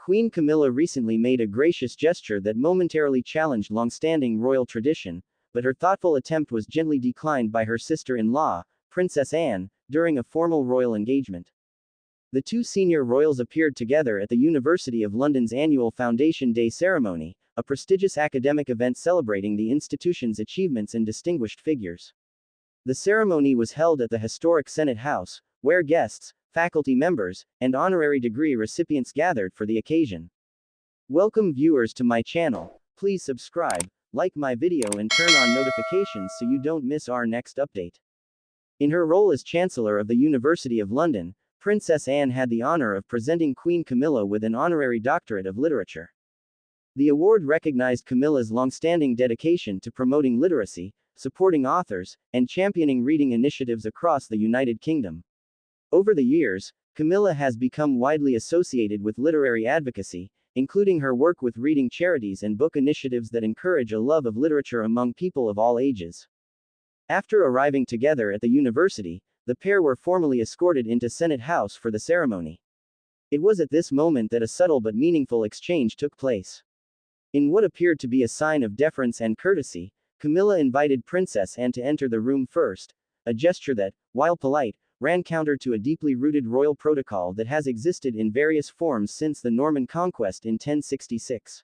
Queen Camilla recently made a gracious gesture that momentarily challenged long-standing royal tradition, but her thoughtful attempt was gently declined by her sister-in-law, Princess Anne, during a formal royal engagement. The two senior royals appeared together at the University of London's annual Foundation Day ceremony, a prestigious academic event celebrating the institution's achievements and distinguished figures. The ceremony was held at the historic Senate House, where guests, faculty members, and honorary degree recipients gathered for the occasion. Welcome viewers to my channel. Please subscribe, like my video and turn on notifications so you don't miss our next update. In her role as Chancellor of the University of London, Princess Anne had the honor of presenting Queen Camilla with an honorary doctorate of literature. The award recognized Camilla's long-standing dedication to promoting literacy, supporting authors, and championing reading initiatives across the United Kingdom. Over the years, Camilla has become widely associated with literary advocacy, including her work with reading charities and book initiatives that encourage a love of literature among people of all ages. After arriving together at the university, the pair were formally escorted into Senate House for the ceremony. It was at this moment that a subtle but meaningful exchange took place. In what appeared to be a sign of deference and courtesy, Camilla invited Princess Anne to enter the room first, a gesture that, while polite, ran counter to a deeply rooted royal protocol that has existed in various forms since the Norman conquest in 1066.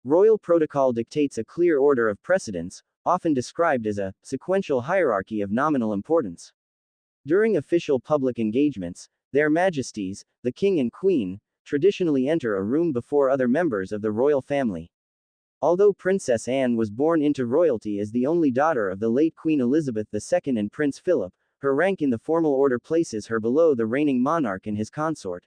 Royal protocol dictates a clear order of precedence, often described as a sequential hierarchy of nominal importance. During official public engagements, Their Majesties, the King and Queen, traditionally enter a room before other members of the royal family. Although Princess Anne was born into royalty as the only daughter of the late Queen Elizabeth II and Prince Philip, her rank in the formal order places her below the reigning monarch and his consort.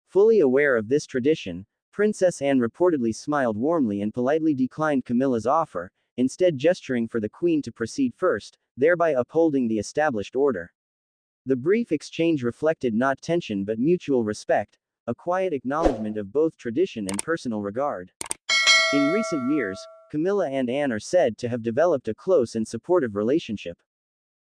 Fully aware of this tradition, Princess Anne reportedly smiled warmly and politely declined Camilla's offer, instead gesturing for the Queen to proceed first, thereby upholding the established order. The brief exchange reflected not tension but mutual respect, a quiet acknowledgement of both tradition and personal regard. In recent years, Camilla and Anne are said to have developed a close and supportive relationship.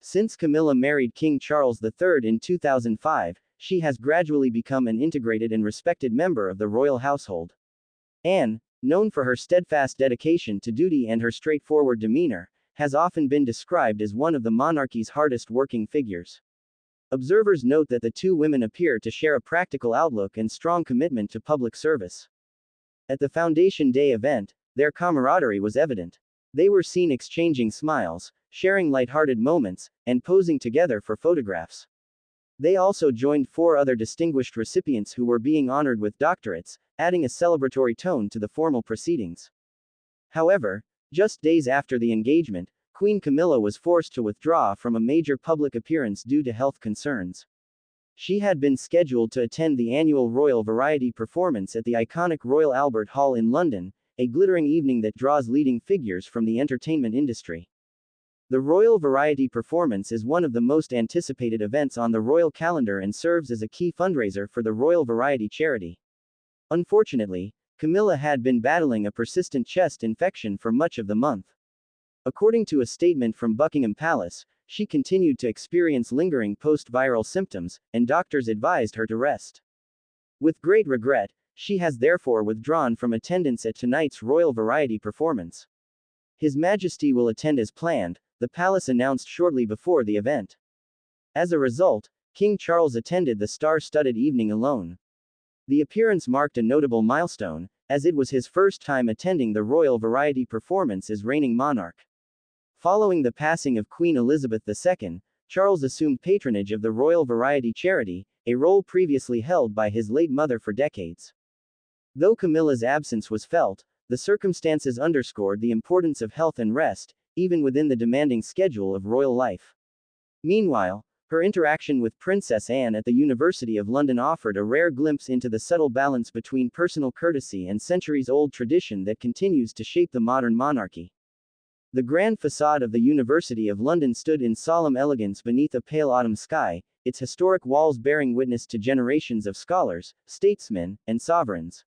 Since Camilla married King Charles III in 2005, she has gradually become an integrated and respected member of the royal household. Anne, known for her steadfast dedication to duty and her straightforward demeanor, has often been described as one of the monarchy's hardest-working figures. Observers note that the two women appear to share a practical outlook and strong commitment to public service. At the Foundation Day event, their camaraderie was evident. They were seen exchanging smiles, sharing lighthearted moments, and posing together for photographs. They also joined 4 other distinguished recipients who were being honored with doctorates, adding a celebratory tone to the formal proceedings. However, just days after the engagement, Queen Camilla was forced to withdraw from a major public appearance due to health concerns. She had been scheduled to attend the annual Royal Variety performance at the iconic Royal Albert Hall in London, a glittering evening that draws leading figures from the entertainment industry. The Royal Variety performance is one of the most anticipated events on the royal calendar and serves as a key fundraiser for the Royal Variety charity. Unfortunately, Camilla had been battling a persistent chest infection for much of the month. According to a statement from Buckingham Palace, she continued to experience lingering post-viral symptoms, and doctors advised her to rest. With great regret, she has therefore withdrawn from attendance at tonight's Royal Variety performance. His Majesty will attend as planned, the palace announced shortly before the event. As a result, King Charles attended the star-studded evening alone. The appearance marked a notable milestone, as it was his first time attending the Royal Variety performance as reigning monarch. Following the passing of Queen Elizabeth II, Charles assumed patronage of the Royal Variety charity, a role previously held by his late mother for decades. Though Camilla's absence was felt, the circumstances underscored the importance of health and rest, even within the demanding schedule of royal life. Meanwhile, her interaction with Princess Anne at the University of London offered a rare glimpse into the subtle balance between personal courtesy and centuries-old tradition that continues to shape the modern monarchy. The grand facade of the University of London stood in solemn elegance beneath a pale autumn sky, its historic walls bearing witness to generations of scholars, statesmen, and sovereigns.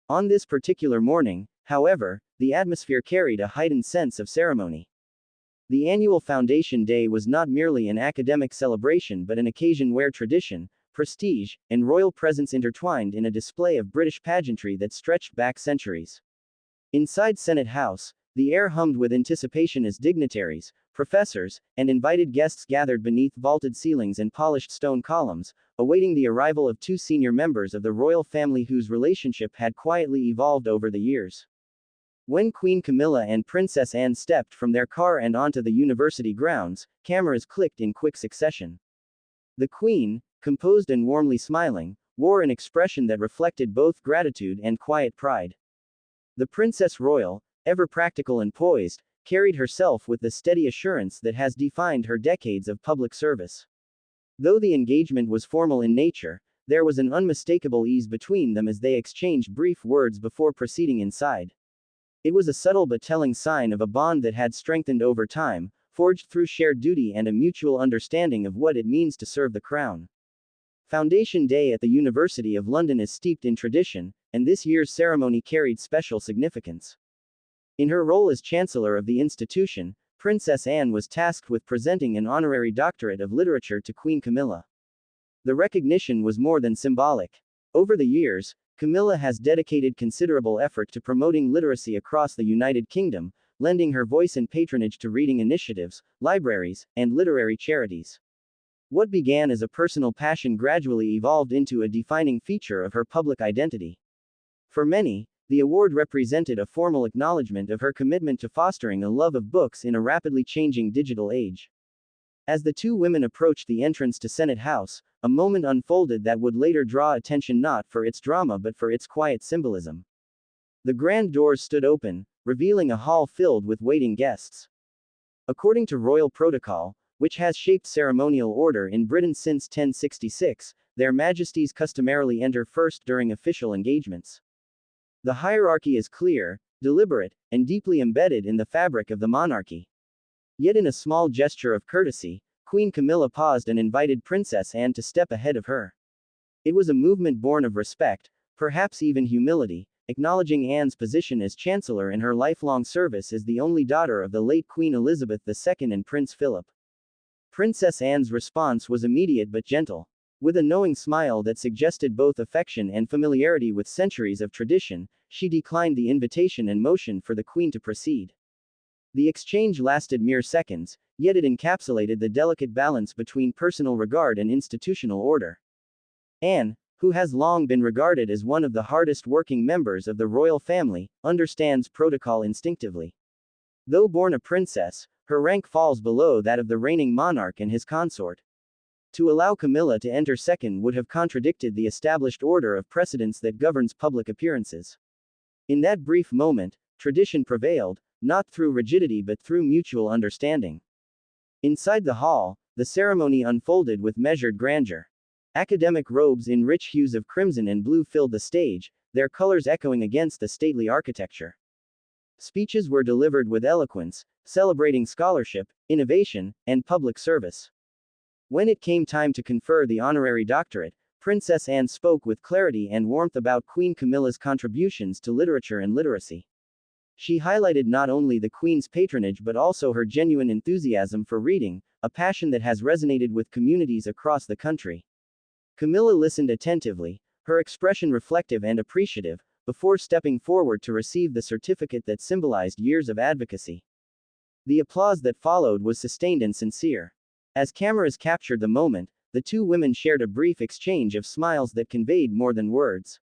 On this particular morning, however, the atmosphere carried a heightened sense of ceremony. The annual Foundation Day was not merely an academic celebration but an occasion where tradition, prestige, and royal presence intertwined in a display of British pageantry that stretched back centuries. Inside Senate House, the air hummed with anticipation as dignitaries, professors, and invited guests gathered beneath vaulted ceilings and polished stone columns, awaiting the arrival of two senior members of the royal family whose relationship had quietly evolved over the years. When Queen Camilla and Princess Anne stepped from their car and onto the university grounds, cameras clicked in quick succession. The Queen, composed and warmly smiling, wore an expression that reflected both gratitude and quiet pride. The Princess Royal, ever practical and poised, carried herself with the steady assurance that has defined her decades of public service. Though the engagement was formal in nature, there was an unmistakable ease between them as they exchanged brief words before proceeding inside. It was a subtle but telling sign of a bond that had strengthened over time, forged through shared duty and a mutual understanding of what it means to serve the crown. Foundation Day at the University of London is steeped in tradition, and this year's ceremony carried special significance. In her role as Chancellor of the institution, Princess Anne was tasked with presenting an honorary doctorate of literature to Queen Camilla. The recognition was more than symbolic. Over the years, Camilla has dedicated considerable effort to promoting literacy across the United Kingdom, lending her voice and patronage to reading initiatives, libraries, and literary charities. What began as a personal passion gradually evolved into a defining feature of her public identity. For many, the award represented a formal acknowledgement of her commitment to fostering a love of books in a rapidly changing digital age. As the two women approached the entrance to Senate House, a moment unfolded that would later draw attention not for its drama but for its quiet symbolism. The grand doors stood open, revealing a hall filled with waiting guests. According to royal protocol, which has shaped ceremonial order in Britain since 1066, their majesties customarily enter first during official engagements. The hierarchy is clear, deliberate, and deeply embedded in the fabric of the monarchy. Yet in a small gesture of courtesy, Queen Camilla paused and invited Princess Anne to step ahead of her. It was a movement born of respect, perhaps even humility, acknowledging Anne's position as Chancellor and her lifelong service as the only daughter of the late Queen Elizabeth II and Prince Philip. Princess Anne's response was immediate but gentle. With a knowing smile that suggested both affection and familiarity with centuries of tradition, she declined the invitation and motioned for the Queen to proceed. The exchange lasted mere seconds, yet it encapsulated the delicate balance between personal regard and institutional order. Anne, who has long been regarded as one of the hardest working members of the royal family, understands protocol instinctively. Though born a princess, her rank falls below that of the reigning monarch and his consort. To allow Camilla to enter second would have contradicted the established order of precedence that governs public appearances. In that brief moment, tradition prevailed, not through rigidity but through mutual understanding. Inside the hall, the ceremony unfolded with measured grandeur. Academic robes in rich hues of crimson and blue filled the stage, their colors echoing against the stately architecture. Speeches were delivered with eloquence, celebrating scholarship, innovation, and public service. When it came time to confer the honorary doctorate, Princess Anne spoke with clarity and warmth about Queen Camilla's contributions to literature and literacy. She highlighted not only the Queen's patronage but also her genuine enthusiasm for reading, a passion that has resonated with communities across the country. Camilla listened attentively, her expression reflective and appreciative, before stepping forward to receive the certificate that symbolized years of advocacy. The applause that followed was sustained and sincere. As cameras captured the moment, the two women shared a brief exchange of smiles that conveyed more than words.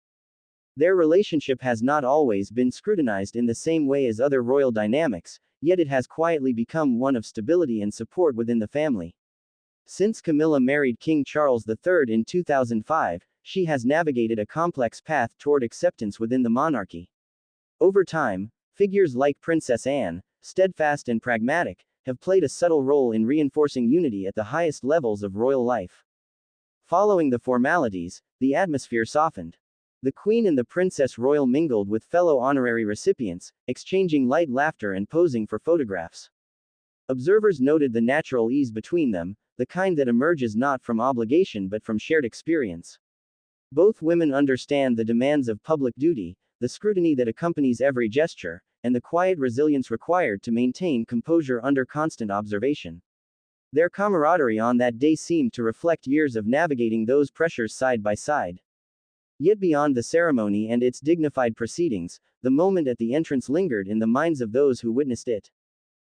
Their relationship has not always been scrutinized in the same way as other royal dynamics, yet it has quietly become one of stability and support within the family. Since Camilla married King Charles III in 2005, she has navigated a complex path toward acceptance within the monarchy. Over time, figures like Princess Anne, steadfast and pragmatic, have played a subtle role in reinforcing unity at the highest levels of royal life. Following the formalities, the atmosphere softened. The Queen and the Princess Royal mingled with fellow honorary recipients, exchanging light laughter and posing for photographs. Observers noted the natural ease between them, the kind that emerges not from obligation but from shared experience. Both women understand the demands of public duty, the scrutiny that accompanies every gesture, and the quiet resilience required to maintain composure under constant observation. Their camaraderie on that day seemed to reflect years of navigating those pressures side by side. Yet beyond the ceremony and its dignified proceedings, the moment at the entrance lingered in the minds of those who witnessed it.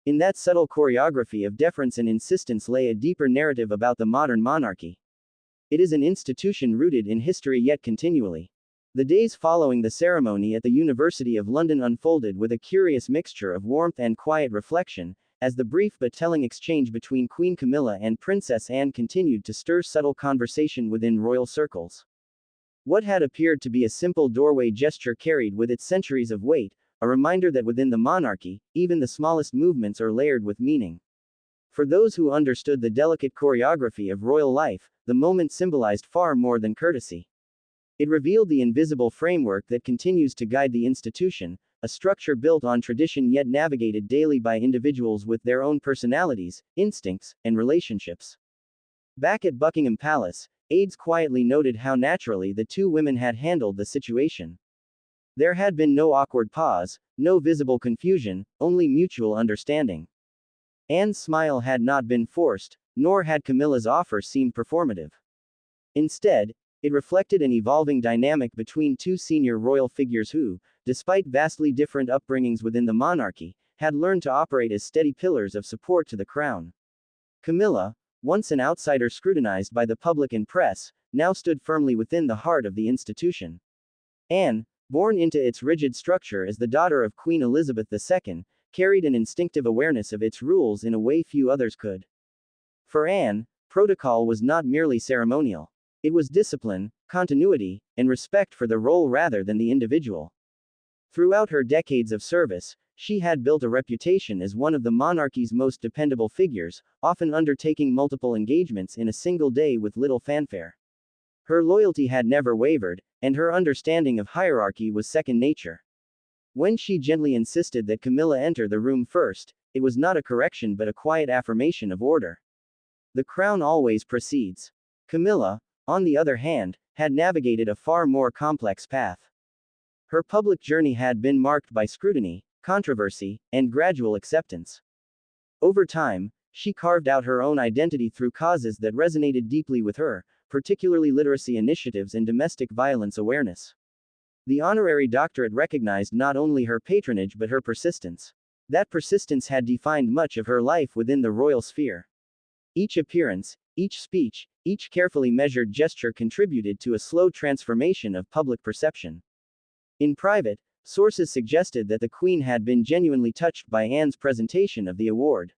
In that subtle choreography of deference and insistence lay a deeper narrative about the modern monarchy. It is an institution rooted in history yet continually. The days following the ceremony at the University of London unfolded with a curious mixture of warmth and quiet reflection, as the brief but telling exchange between Queen Camilla and Princess Anne continued to stir subtle conversation within royal circles. What had appeared to be a simple doorway gesture carried with it centuries of weight, a reminder that within the monarchy, even the smallest movements are layered with meaning. For those who understood the delicate choreography of royal life, the moment symbolized far more than courtesy. It revealed the invisible framework that continues to guide the institution, a structure built on tradition yet navigated daily by individuals with their own personalities, instincts, and relationships. Back at Buckingham Palace, aides quietly noted how naturally the two women had handled the situation. There had been no awkward pause, no visible confusion, only mutual understanding. Anne's smile had not been forced, nor had Camilla's offer seemed performative. Instead, it reflected an evolving dynamic between two senior royal figures who, despite vastly different upbringings within the monarchy, had learned to operate as steady pillars of support to the crown. Camilla, once an outsider scrutinized by the public and press, now stood firmly within the heart of the institution. Anne, born into its rigid structure as the daughter of Queen Elizabeth II, carried an instinctive awareness of its rules in a way few others could. For Anne, protocol was not merely ceremonial. It was discipline, continuity, and respect for the role rather than the individual. Throughout her decades of service, she had built a reputation as one of the monarchy's most dependable figures, often undertaking multiple engagements in a single day with little fanfare. Her loyalty had never wavered, and her understanding of hierarchy was second nature. When she gently insisted that Camilla enter the room first, it was not a correction but a quiet affirmation of order. The crown always precedes. Camilla, on the other hand, had navigated a far more complex path. Her public journey had been marked by scrutiny, controversy, and gradual acceptance. Over time, she carved out her own identity through causes that resonated deeply with her, particularly literacy initiatives and domestic violence awareness. The honorary doctorate recognized not only her patronage but her persistence. That persistence had defined much of her life within the royal sphere. Each appearance, each speech, each carefully measured gesture contributed to a slow transformation of public perception. In private, sources suggested that the Queen had been genuinely touched by Anne's presentation of the award.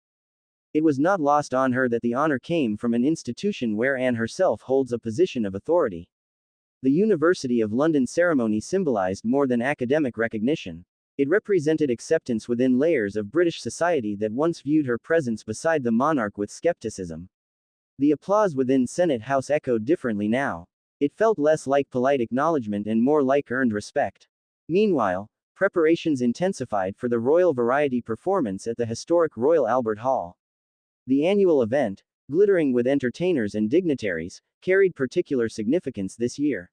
It was not lost on her that the honor came from an institution where Anne herself holds a position of authority. The University of London ceremony symbolized more than academic recognition. It represented acceptance within layers of British society that once viewed her presence beside the monarch with skepticism. The applause within Senate House echoed differently now. It felt less like polite acknowledgement and more like earned respect. Meanwhile, preparations intensified for the Royal Variety performance at the historic Royal Albert Hall. The annual event, glittering with entertainers and dignitaries, carried particular significance this year.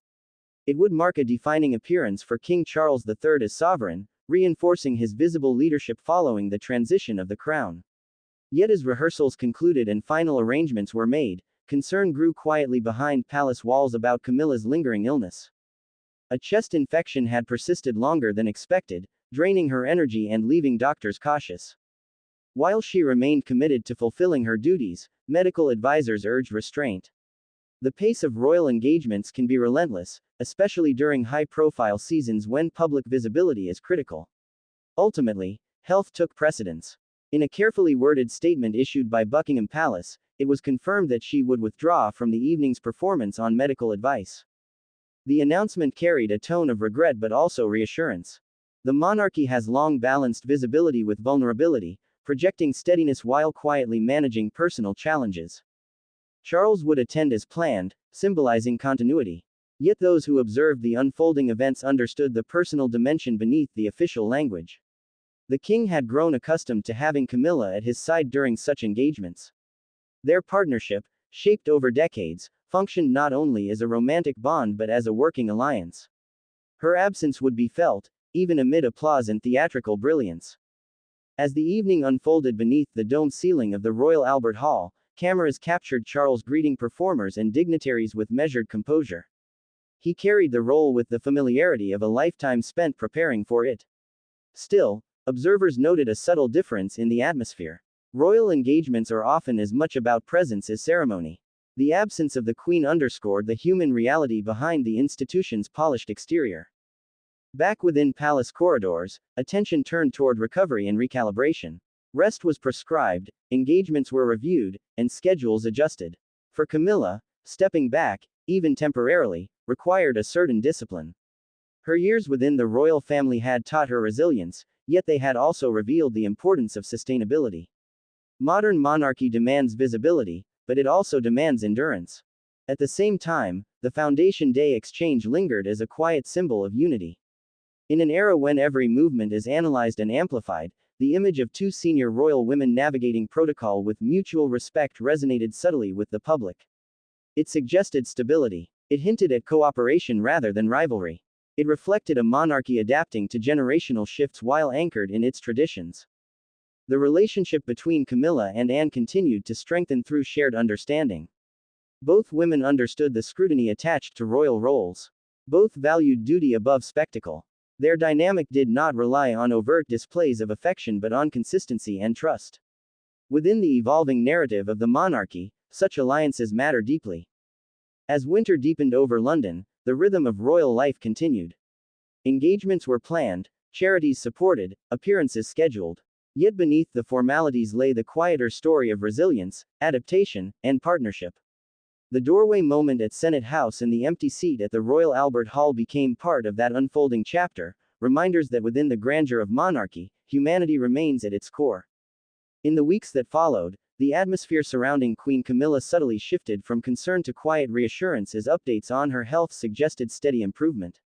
It would mark a defining appearance for King Charles III as sovereign, reinforcing his visible leadership following the transition of the crown. Yet as rehearsals concluded and final arrangements were made, concern grew quietly behind palace walls about Camilla's lingering illness. A chest infection had persisted longer than expected, draining her energy and leaving doctors cautious. While she remained committed to fulfilling her duties, medical advisors urged restraint. The pace of royal engagements can be relentless, especially during high-profile seasons when public visibility is critical. Ultimately, health took precedence. In a carefully worded statement issued by Buckingham Palace, it was confirmed that she would withdraw from the evening's performance on medical advice. The announcement carried a tone of regret but also reassurance. The monarchy has long balanced visibility with vulnerability, projecting steadiness while quietly managing personal challenges. Charles would attend as planned, symbolizing continuity. Yet those who observed the unfolding events understood the personal dimension beneath the official language. The king had grown accustomed to having Camilla at his side during such engagements. Their partnership, shaped over decades, functioned not only as a romantic bond but as a working alliance. Her absence would be felt, even amid applause and theatrical brilliance. As the evening unfolded beneath the domed ceiling of the Royal Albert Hall, cameras captured Charles greeting performers and dignitaries with measured composure. He carried the role with the familiarity of a lifetime spent preparing for it. Still, observers noted a subtle difference in the atmosphere. Royal engagements are often as much about presence as ceremony. The absence of the Queen underscored the human reality behind the institution's polished exterior. Back within palace corridors, attention turned toward recovery and recalibration. Rest was prescribed, engagements were reviewed, and schedules adjusted. For Camilla, stepping back, even temporarily, required a certain discipline. Her years within the royal family had taught her resilience, yet they had also revealed the importance of sustainability. Modern monarchy demands visibility, but it also demands endurance. At the same time, the Foundation Day exchange lingered as a quiet symbol of unity. In an era when every movement is analyzed and amplified, the image of two senior royal women navigating protocol with mutual respect resonated subtly with the public. It suggested stability. It hinted at cooperation rather than rivalry. It reflected a monarchy adapting to generational shifts while anchored in its traditions. The relationship between Camilla and Anne continued to strengthen through shared understanding. Both women understood the scrutiny attached to royal roles. Both valued duty above spectacle. Their dynamic did not rely on overt displays of affection but on consistency and trust. Within the evolving narrative of the monarchy, such alliances matter deeply. As winter deepened over London, the rhythm of royal life continued. Engagements were planned, charities supported, appearances scheduled. Yet beneath the formalities lay the quieter story of resilience, adaptation, and partnership. The doorway moment at Senate House and the empty seat at the Royal Albert Hall became part of that unfolding chapter, reminders that within the grandeur of monarchy, humanity remains at its core. In the weeks that followed, the atmosphere surrounding Queen Camilla subtly shifted from concern to quiet reassurance as updates on her health suggested steady improvement.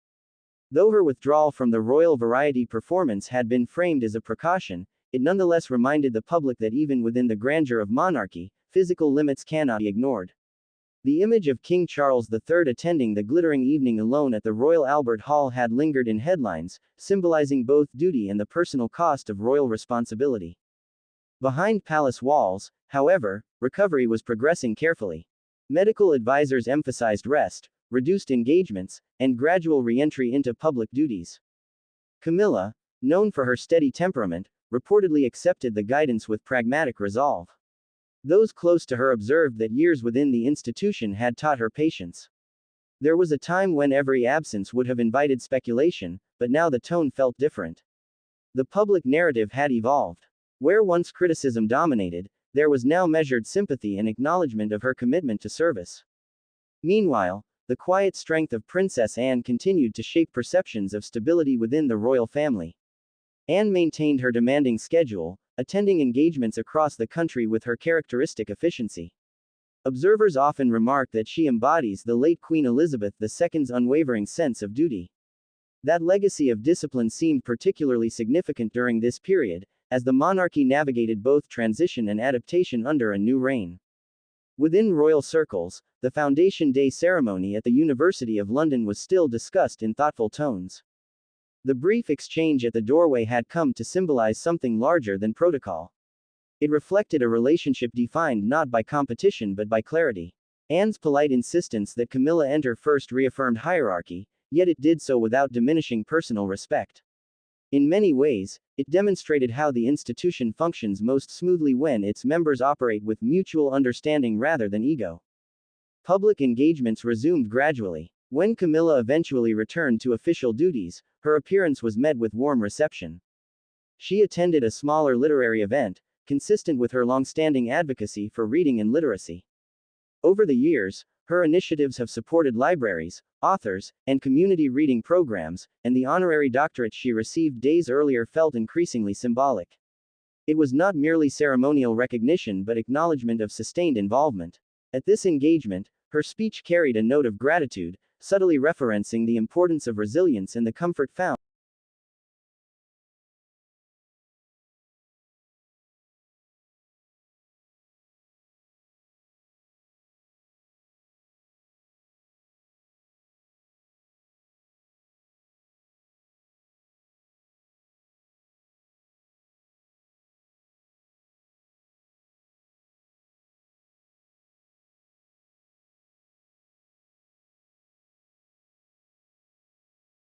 Though her withdrawal from the Royal Variety performance had been framed as a precaution, it nonetheless reminded the public that even within the grandeur of monarchy, physical limits cannot be ignored. The image of King Charles III attending the glittering evening alone at the Royal Albert Hall had lingered in headlines, symbolizing both duty and the personal cost of royal responsibility. Behind palace walls, however, recovery was progressing carefully. Medical advisors emphasized rest, reduced engagements, and gradual re-entry into public duties. Camilla, known for her steady temperament, reportedly accepted the guidance with pragmatic resolve. Those close to her observed that years within the institution had taught her patience. There was a time when every absence would have invited speculation, but now the tone felt different. The public narrative had evolved. Where once criticism dominated, there was now measured sympathy and acknowledgement of her commitment to service. Meanwhile, the quiet strength of Princess Anne continued to shape perceptions of stability within the royal family. Anne maintained her demanding schedule, attending engagements across the country with her characteristic efficiency. Observers often remark that she embodies the late Queen Elizabeth II's unwavering sense of duty. That legacy of discipline seemed particularly significant during this period, as the monarchy navigated both transition and adaptation under a new reign. Within royal circles, the Foundation Day ceremony at the University of London was still discussed in thoughtful tones. The brief exchange at the doorway had come to symbolize something larger than protocol. It reflected a relationship defined not by competition but by clarity. Anne's polite insistence that Camilla enter first reaffirmed hierarchy, yet it did so without diminishing personal respect. In many ways, it demonstrated how the institution functions most smoothly when its members operate with mutual understanding rather than ego. Public engagements resumed gradually. When Camilla eventually returned to official duties, her appearance was met with warm reception. She attended a smaller literary event, consistent with her long-standing advocacy for reading and literacy. Over the years, her initiatives have supported libraries, authors, and community reading programs, and the honorary doctorate she received days earlier felt increasingly symbolic. It was not merely ceremonial recognition but acknowledgement of sustained involvement. At this engagement, her speech carried a note of gratitude, subtly referencing the importance of resilience and the comfort found